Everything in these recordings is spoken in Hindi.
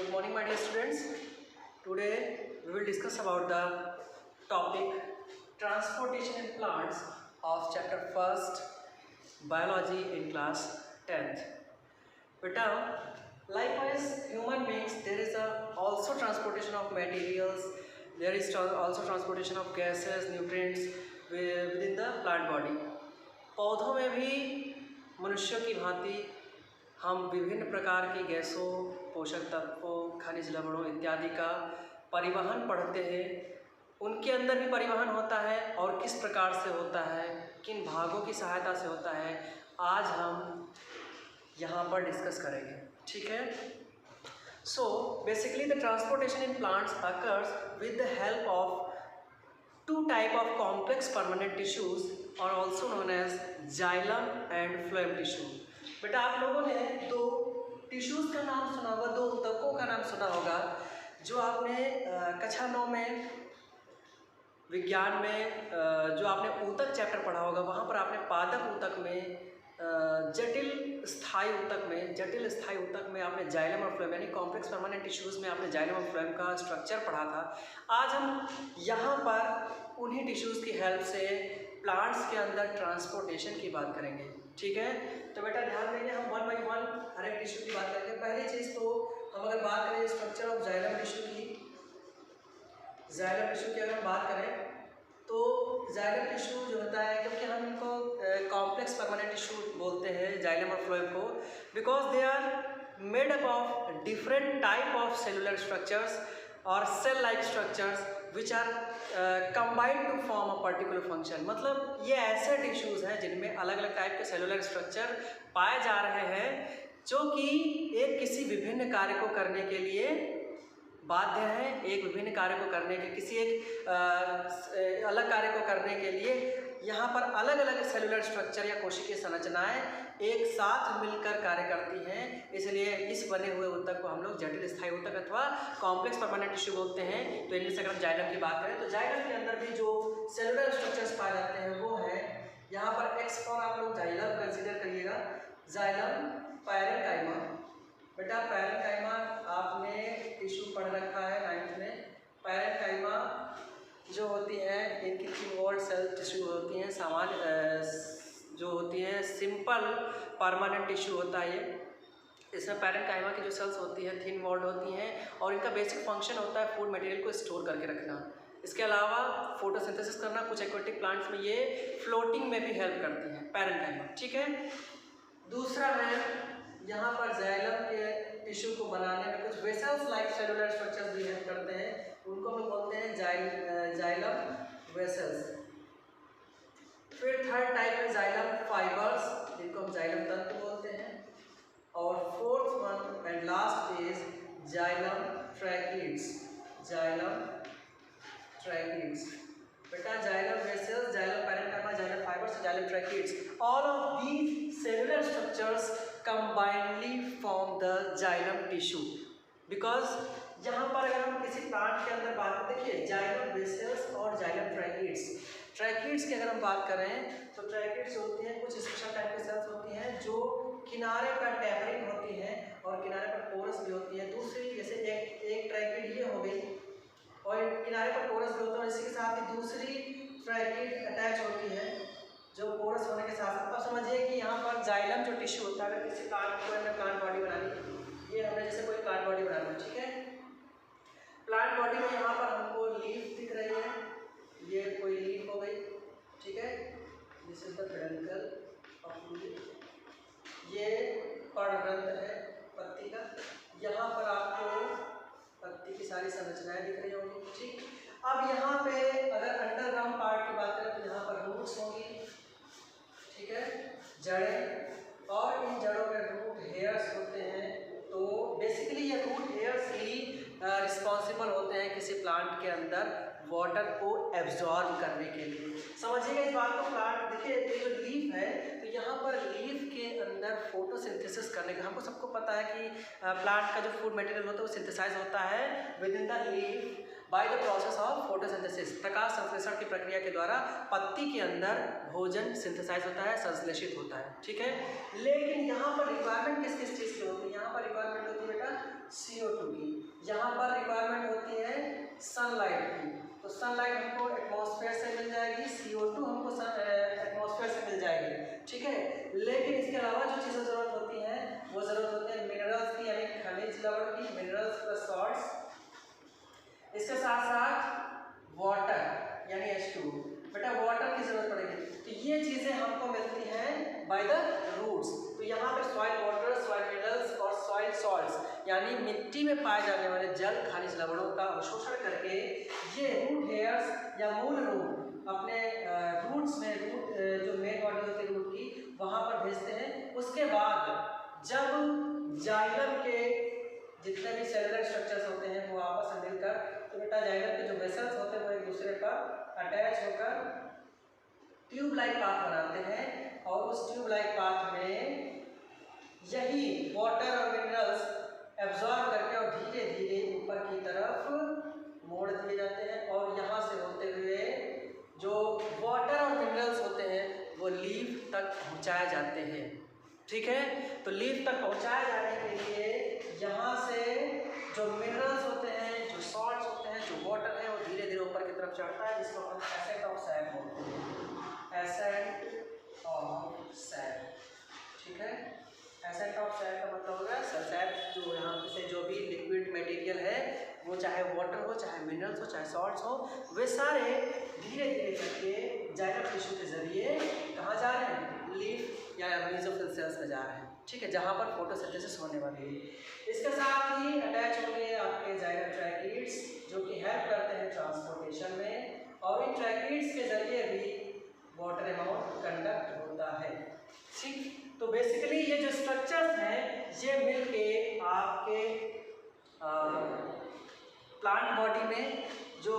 Good morning, my dear students. Today we will discuss about the topic transportation in plants of chapter first biology in class 10th. Beta, likewise, human beings there is also transportation of materials. There is also transportation of gases, nutrients within the plant body. पौधों में भी मनुष्यों की भांति हम विभिन्न प्रकार की गैसों, पोषक तत्वों, खनिज लवणों इत्यादि का परिवहन पढ़ते हैं। उनके अंदर भी परिवहन होता है और किस प्रकार से होता है, किन भागों की सहायता से होता है, आज हम यहाँ पर डिस्कस करेंगे। ठीक है। So basically the transportation in plants occurs with the help of two type of complex permanent tissues are also known as xylem and phloem tissue। बेटा आप लोगों ने दो टिश्यूज़ का नाम सुना होगा, दो ऊतकों का नाम सुना होगा, जो आपने कक्षा 9 में विज्ञान में जो आपने ऊतक चैप्टर पढ़ा होगा, वहाँ पर आपने पादप ऊतक में जटिल स्थायी ऊतक में आपने जाइलम और फ्लोएम यानी कॉम्प्लेक्स परमानेंट टिश्यूज़ में आपने जाइलम और फ्लोएम का स्ट्रक्चर पढ़ा था। आज हम यहाँ पर उन्हीं टिश्यूज़ की हेल्प से प्लांट्स के अंदर ट्रांसपोर्टेशन की बात करेंगे। ठीक है, तो बेटा ध्यान देंगे, हम वन बाई वन हर एक टिश्यू की बात करेंगे। पहली चीज़ तो हम अगर बात करें स्ट्रक्चर ऑफ जाइलम टिश्यू की अगर हम बात करें तो जाइलम टिश्यू जो होता है, क्योंकि हम इनको कॉम्प्लेक्स परमानेंट टिश्यू बोलते हैं जाइलम और फ्लोएम को, because they are made up of different type of cellular structures और cell like structures which are combined to form a particular function. मतलब ये ऐसे टिश्यूज़ हैं जिनमें अलग अलग टाइप के सेलुलर स्ट्रक्चर पाए जा रहे हैं, जो कि एक किसी विभिन्न कार्य को करने के लिए बाध्य है, एक विभिन्न कार्य को करने के किसी एक अलग कार्य को करने के लिए यहाँ पर अलग अलग सेलुलर स्ट्रक्चर या कोशिकीय संरचनाएं एक साथ मिलकर कार्य करती हैं। इसलिए इस बने हुए ऊतक को हम लोग जटिल स्थायी ऊतक अथवा कॉम्प्लेक्स परमानेंट टिश्यू बोलते हैं। तो इनमें से अगर हम जाइलम की बात करें तो जाइलम के अंदर भी जो सेलुलर स्ट्रक्चर्स पाए जाते हैं वो है, यहाँ पर एक्स फॉर आप लोग जाइलम कंसिडर करिएगा, जाइलम पैरेन्काइमा। बेटा पैरेन्काइमा आपने टिश्यू पढ़ रखा है 9th में। पैरेन्काइमा जो होती हैं इनकी 3 वॉल्ड सेल टिश्यू होती हैं, सामान्य जो होती हैं सिंपल परमानेंट टिश्यू होता है ये। इसमें पैरेन्काइमा की जो सेल्स होती हैं थिन वॉल्ड होती हैं और इनका बेसिक फंक्शन होता है फूड मटेरियल को स्टोर करके रखना। इसके अलावा फोटोसिंथेसिस करना, कुछ एक्वेटिक प्लांट्स में ये फ्लोटिंग में भी हेल्प करती हैं पैरेन्काइमा। ठीक है। दूसरा है यहाँ पर जाइलम के टिश्यू को बनाने में कुछ वेसल्स लाइक सेलुलर स्ट्रक्चर्स भी हेल्प करते हैं, उनको हम बोलते हैं जाइलम वेसल्स। फिर थर्ड टाइप है जाइलम फाइबर्स, जिनको हम जाइलम तंतु बोलते हैं। और fourth one and last is xylem tracheids. बेटा xylem vessels, xylem parenchyma, xylem fibres, xylem tracheids, all of these cellular structures combinedly form the xylem tissue। Because यहाँ पर अगर हम किसी प्लांट के अंदर बात करें, देखिए जाइलम वेसल्स और जाइलम ट्रैकिड्स की अगर हम बात करें तो ट्रैकिड्स होती हैं कुछ स्पेशल टाइप की सेल्स होती हैं जो किनारे पर टैपरिंग होती हैं और किनारे पर पोरस भी होती है। दूसरी जैसे एक ट्रैकिड ये हो गई और किनारे पर पोरस भी होता है, इसी के साथ ही दूसरी ट्रैकिड अटैच होती है जो पोरस होने के साथ साथ। अब समझिए कि यहाँ पर जाइलम जो टिश्यू होता है, अगर किसी प्लांट को हमने प्लांट बॉडी बनानी, ये हमने जैसे कोई प्लांट बॉडी बनाना, ठीक है। प्लांट बॉडी में यहाँ पर हमको लीफ दिख रही है, ये कोई लीफ हो गई, ठीक है। This is the peduncle of leaf, ये पर्णरंध्र है पत्ती का। यहाँ पर आपको पत्ती की सारी संरचनाएं दिख रही होंगी, ठीक। अब यहाँ पे अगर अंडरग्राउंड पार्ट की बात करें तो यहाँ पर रूट्स होंगी, ठीक है, जड़ें, और इन जड़ों में रूट हेयर्स होते हैं। तो बेसिकली ये रूट हेयर्स ही रिस्पॉन्सिबल होते हैं किसी प्लांट के अंदर वाटर को एब्जॉर्ब करने के लिए। समझिएगा इस बात को। प्लांट देखिए ये जो लीफ है, तो यहाँ पर लीफ के अंदर फोटोसिंथेसिस करने का, हमको सबको पता है कि प्लांट का जो फूड मटेरियल होता है वो सिंथेसाइज होता है within the leaf by the process of photosynthesis, प्रकाश संश्लेषण की प्रक्रिया के द्वारा पत्ती के अंदर भोजन सिंथेसाइज होता है, संश्लेषित होता है, ठीक है। लेकिन यहाँ पर रिक्वायरमेंट किस किस चीज़ की होती है? यहाँ पर रिक्वायरमेंट होती है बेटा CO2 की, यहाँ पर रिक्वायरमेंट होती है सनलाइट की। तो सनलाइट हमको एटमॉस्फेयर से मिल जाएगी, CO2 हमको एटमॉस्फेयर से मिल जाएगी, ठीक है। लेकिन इसके अलावा जो चीज़ें ज़रूरत होती हैं वो ज़रूरत होती है मिनरल्स की, यानी खनिज लवण की, मिनरल्स प्लस सॉल्ट्स। इसके साथ साथ वाटर यानी H2, बेटा वाटर की ज़रूरत पड़ेगी। तो ये चीज़ें हमको मिलती हैं बाय द रूट्स। तो यहाँ पे सॉइल वाटर, सॉइल मिनरल्स और सॉइल सॉल्ट्स यानी मिट्टी में पाए जाने वाले जल खनिज लवणों का अवशोषण करके ये रूट हेयर्स या मूल रूट अपने रूट्स में, रूट जो मेन बॉडी होती है रूट की, वहाँ पर भेजते हैं। उसके बाद जब जाइलम के जितने भी सेलुलर स्ट्रक्चर्स होते हैं वो आपस में मिलकर, तो बेटा जाइलम के जो वेसल्स होते हैं वो एक दूसरे पर अटैच होकर ट्यूब लाइक पाथ बनाते हैं, और उस ट्यूब लाइक पाथ में यही वाटर और मिनरल्स एब्जॉर्ब करके और धीरे धीरे ऊपर की तरफ मोड़ दिए जाते हैं, और यहाँ से होते हुए जो वाटर और मिनरल्स होते हैं वो लीफ तक पहुँचाए जाते हैं, ठीक है। तो लीफ तक पहुँचाए जाने के लिए यहाँ से जो मिनरल्स होते हैं, जो सॉल्ट्स होते हैं, जो वाटर है, वो धीरे धीरे ऊपर की तरफ चढ़ता है, जिसको हम एसेट ऑफ सैड बोलते हैं, एसेट ऑफ सैड, ठीक है। एसेट ऑफ सैड का मतलब होगा सैड, जो यहाँ से जो भी लिक्विड मटेरियल है वो चाहे वाटर हो, चाहे मिनरल्स हो, चाहे सॉल्ट्स हो, वे सारे धीरे धीरे करके जाइलम टिश्यू के जरिए कहाँ जा रहे हैं? लीफ या मेसोफिल सेल्स में जा रहे हैं, ठीक है, जहाँ पर फोटोसिंथेसिस होने वाली है। इसके साथ ही अटैच होंगे आपके जाइलम ट्रैकिड्स, जो कि हेल्प करते हैं ट्रांसपोर्टेशन में, और इन ट्रैकिड्स के जरिए भी वाटर अमाउंट कंडक्ट होता है, ठीक। तो बेसिकली ये जो स्ट्रक्चर्स हैं ये मिलके आपके प्लांट बॉडी में जो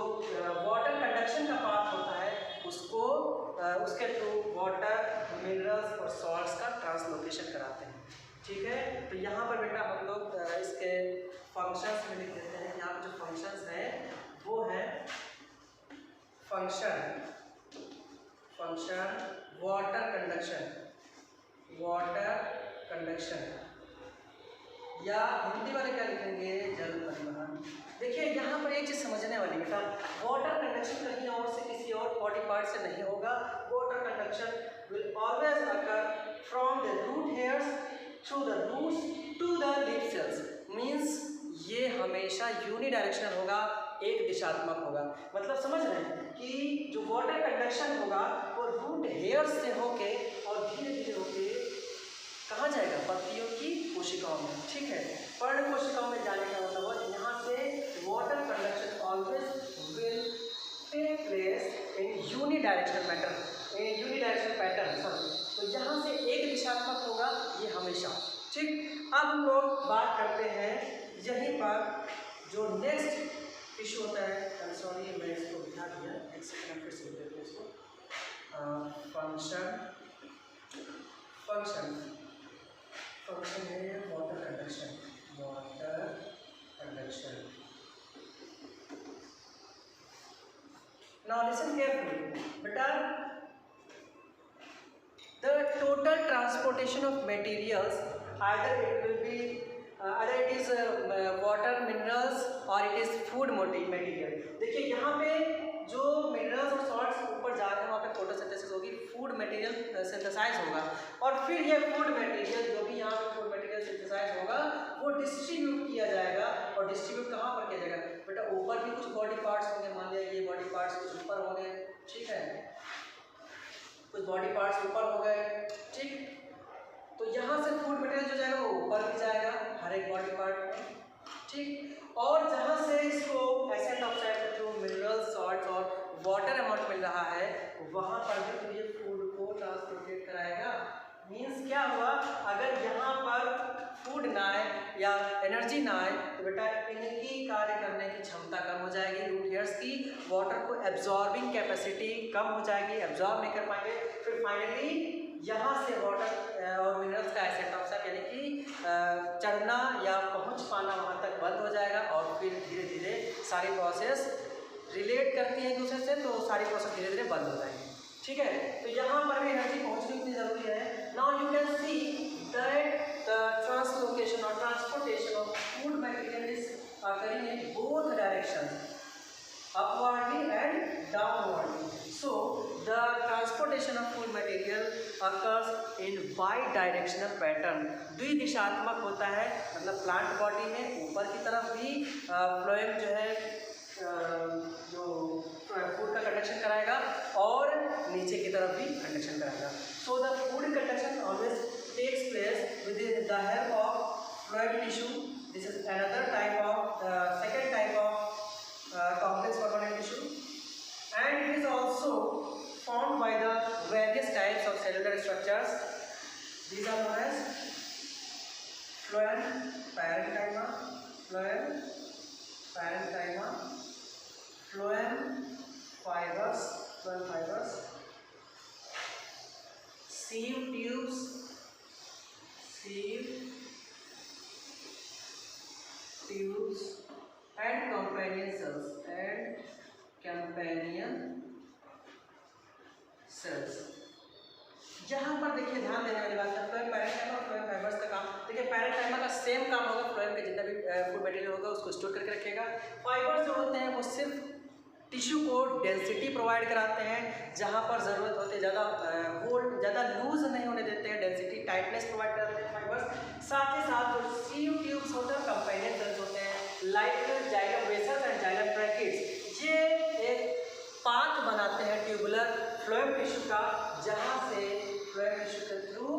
वाटर कंडक्शन का पार्ट होता है उसको उसके थ्रू वाटर, मिनरल्स और सॉल्ट्स का ट्रांसलोकेशन कराते हैं, ठीक है। तो यहाँ पर बेटा हम लोग इसके फंक्शंस में लिख देते हैं। यहाँ पर जो फंक्शंस हैं वो है फंक्शन वाटर कंडक्शन, या हिंदी वाले क्या लिखेंगे? जल परिवहन। देखिए यहाँ पर एक चीज़ समझने वाली बेटा, वाटर कंडक्शन कहीं और से किसी और बॉडी पार्ट से नहीं होगा। Water conduction will always occur from the root hairs through the roots to the leaf cells. Means ये हमेशा यूनिडायरेक्शनल होगा, एक दिशात्मक होगा। मतलब समझ रहे हैं कि जो वाटर कंडक्शन होगा वो रूट हेयर्स से होके और धीरे धीरे होके कहाँ जाएगा? पत्तियों की कोशिकाओं में, ठीक है। पर्ण कोशिकाओं में जाने का मतलब यहाँ से water conduction always will take place in unidirectional pattern, तो यहाँ से एक दिशात्मक होगा ये हमेशा, ठीक। अब हम लोग बात करते हैं यहीं पर जो नेक्स्ट टिश्यू होता है, सॉरी मैं इसको बिठा दिया, एक सेकंड फिर से देते हैं इसको। फंक्शन है water conduction. Now listen carefully, beta. The total transportation of materials, either it is water, minerals, or it is food material. देखिए यहाँ पे जो मिनरल्स और सॉल्ट्स ऊपर जा रहे हैं वहाँ पे फोटोसिंथेसिस होगी, फूड मटेरियल सिंथेसाइज होगा, और फिर ये फूड मटेरियल जो भी यहाँ पे फूड मटेरियल सिंथेसाइज होगा वो डिस्ट्रीब्यूट किया जाएगा। और डिस्ट्रीब्यूट कहाँ पर किया जाएगा बेटा? ऊपर भी कुछ बॉडी पार्ट्स होंगे, मान लिया ये बॉडी पार्ट्स कुछ ऊपर होंगे, ठीक है, कुछ बॉडी पार्ट्स ऊपर हो गए, ठीक। तो यहाँ से फूड मटेरियल जो जाएगा वो ऊपर भी जाएगा हर एक बॉडी पार्ट में, ठीक। और जहाँ से इसको एसेट ऑफ सैड के थ्रू मिनरल्स, सॉल्ट्स और वाटर अमाउंट मिल रहा है वहाँ पर भी तो ये फूड को ट्रांसपोर्टेट कराएगा। मीन्स क्या हुआ? अगर यहाँ पर फूड ना आए या एनर्जी ना आए तो बेटा इनकी कार्य करने की क्षमता कम हो जाएगी, रूट हेयर्स की वाटर को एब्जॉर्बिंग कैपेसिटी कम हो जाएगी, एब्जॉर्ब नहीं कर पाएंगे। फिर फाइनली यहाँ से वाटर और मिनरल्स का एसेट ऑफ सैड यानी कि चढ़ना या पहुँच पाना वहाँ तक बंद हो जाएगा, और फिर धीरे धीरे सारी प्रोसेस रिलेट करती हैं एक दूसरे से तो सारी प्रोसेस धीरे धीरे बंद हो जाएंगी। ठीक है, तो यहाँ पर भी एनर्जी पहुँचनी इतनी ज़रूरी है। Now you can see that the translocation और transportation of food material is occurring in both directions, upwardly and downwardly. So the transportation of food material occurs in bi-directional pattern. द्विदिशात्मक होता है, मतलब प्लांट बॉडी में ऊपर की तरफ भी फ्लोएम जो है जो फूड का कंडक्शन कराएगा और नीचे की तरफ भी कंडक्शन कराएगा. So the food conduction always takes place with the help of fluid tissue. This is another type of second type of complex permanent tissue, and it is also formed by the various types of cellular structures. These are known as phloem parenchyma, phloem parenchyma, phloem fibers, sieve tubes, and companion cells. यहाँ पर देखिए ध्यान देने वाली बात है, फ्लोएम पैरेंकाइमा और फ्लोएम फाइबर्स का काम. देखिए पैरेंकाइमा का सेम काम होगा, फ्लोएम के जितना भी फूड मटेरियल होगा उसको स्टोर करके रखेगा. फाइबर्स जो होते हैं वो सिर्फ टिश्यू को डेंसिटी प्रोवाइड कराते हैं, जहाँ पर ज़रूरत होती है ज़्यादा होल्ड ज़्यादा लूज नहीं होने देते हैं, डेंसिटी टाइटनेस प्रोवाइड करते हैं फाइबर्स. साथ ही साथ जो सीव ट्यूब्स होते हैं, कंपेनियन सेल्स होते हैं like xylem vessels and xylem brackets, ये एक पाथ बनाते हैं ट्यूबुलर फ्लोएम टिश्यू का, जहाँ से फ्लोएम टिश्यू के थ्रू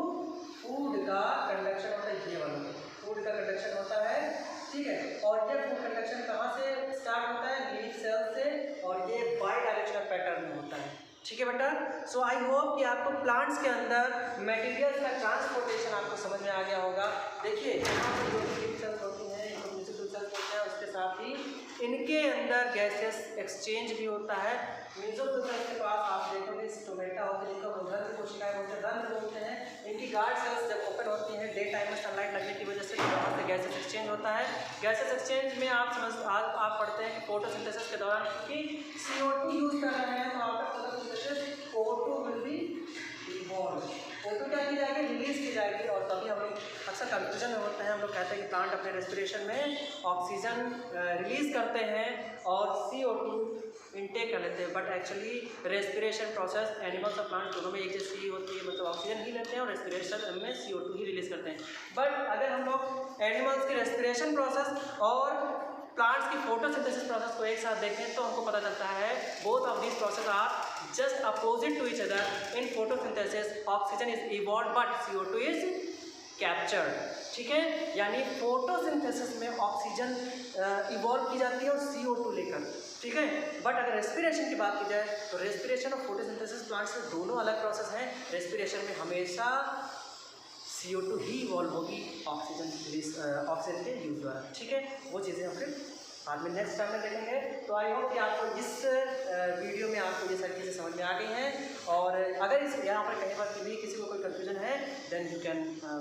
फूड का कंडक्शन होता है. ये वाला फूड का कंडक्शन होता है, ठीक है. और ये फूड कंडक्शन कहाँ से स्टार्ट होता है? लीफ सेल से, और ये बाई डायरेक्शनल पैटर्न में होता है. ठीक है बेटा. सो आई होप कि आपको प्लांट्स के अंदर मटेरियल्स का ट्रांसपोर्टेशन आपको समझ में आ गया होगा. देखिए यहाँ पर जो लीफ सेल्स होती हैं, म्यूसिकल सेल्स होते हैं, उसके साथ ही इनके अंदर गैसेस एक्सचेंज भी होता है. मेसोफिल सेल्स के पास आप देखोगे स्टोमेटा होते हैं, जिनको रंध्र कोशिकाएं बोलते हैं, रंध्र बोलते हैं. इनकी गार्ड सेल्स जब ओपन होती हैं डे टाइम में सनलाइट लगने की वजह से वहाँ से गैसेस एक्सचेंज होता है. गैसेस एक्सचेंज में आप पढ़ते हैं कि फोटोसिंथेसिस के दौरान कि CO2 यूज कर रहे हैं, तो आपका photosynthesis O2 will be evolve. O2 क्या की जाएगी? रिलीज की जाएगी. और तभी हम लोग अक्सर कंफ्यूजन में होते हैं, हम लोग कहते हैं कि प्लांट अपने रेस्पिरेशन में ऑक्सीजन रिलीज करते हैं और CO2 इनटेक कर लेते हैं. But actually respiration process animals और प्लांट दोनों में एक जैसी होती है, मतलब ऑक्सीजन ही लेते हैं और रेस्पिरेशन में CO2 ही रिलीज करते हैं. बट अगर हम लोग एनिमल्स की रेस्पिरेशन प्रोसेस और प्लांट्स की फोटोसिंथेसिस प्रोसेस को एक साथ देखें तो हमको पता चलता है both of this process are just opposite to each other. In photosynthesis oxygen is evolved but CO2 is captured. ठीक है, यानी फोटोसिंथेसिस में ऑक्सीजन इवॉल्व की जाती है और CO2 लेकर. ठीक है, बट अगर रेस्पिरेशन की बात की जाए तो रेस्पिरेशन और फोटोसिंथेसिस प्लांट्स में दोनों अलग प्रोसेस हैं. रेस्पिरेशन में हमेशा CO2 ही इवॉल्व होगी ऑक्सीजन के यूज द्वारा. ठीक है, वो चीज़ें हम फिर बाद में नेक्स्ट टाइम में देखेंगे. तो आई होप कि आपको इस वीडियो में आपको ये सारी चीज़ें समझ में आ गई हैं. और अगर इस यहाँ पर कहीं पर भी किसी को कोई कन्फ्यूजन है then you can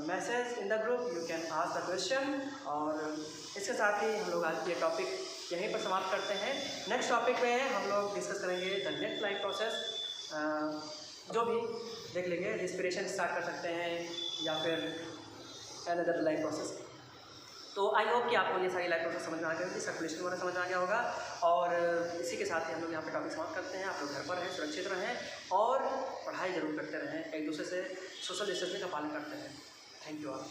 message in the group, you can ask the question. और इसके साथ ही हम लोग आज ये टॉपिक यहीं पर समाप्त करते हैं. नेक्स्ट टॉपिक में हम लोग डिस्कस करेंगे द नेक्स्ट लाइफ प्रोसेस. जो भी देख लेंगे, रिस्पिरेशन स्टार्ट कर सकते हैं या फिर अनदर लाइफ प्रोसेस. तो आई होप कि आपको ये सारी लाइफ प्रोसेस समझ में आ गई होगी, सर्कुलेशन वगैरह समझ में आ गया होगा. और इसी के साथ ही हम लोग यहाँ पे टॉपिक समाप्त करते हैं. आप लोग घर पर रहें, सुरक्षित रहें और पढ़ाई ज़रूर करते रहें, एक दूसरे से सोशल डिस्टेंसिंग का पालन करते रहें. Thank you all.